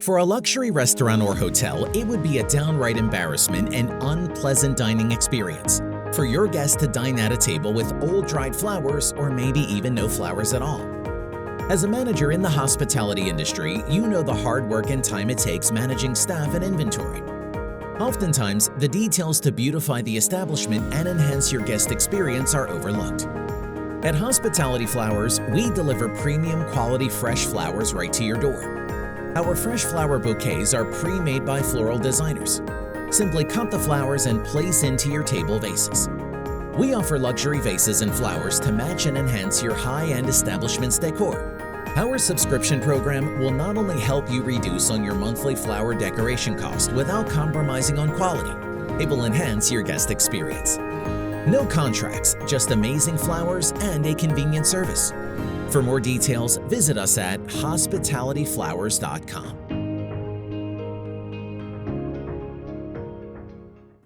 For a luxury restaurant or hotel, it would be a downright embarrassment and unpleasant dining experience for your guest to dine at a table with old dried flowers or maybe even no flowers at all. As a manager in the hospitality industry, you know the hard work and time it takes managing staff and inventory. Oftentimes, the details to beautify the establishment and enhance your guest experience are overlooked. At Hospitality Flowers, we deliver premium quality fresh flowers right to your door. Our fresh flower bouquets are pre-made by floral designers. Simply cut the flowers and place into your table vases. We offer luxury vases and flowers to match and enhance your high-end establishment's decor. Our subscription program will not only help you reduce on your monthly flower decoration cost without compromising on quality, it will enhance your guest experience. No contracts, just amazing flowers and a convenient service. For more details, visit us at hospitalityflowers.com.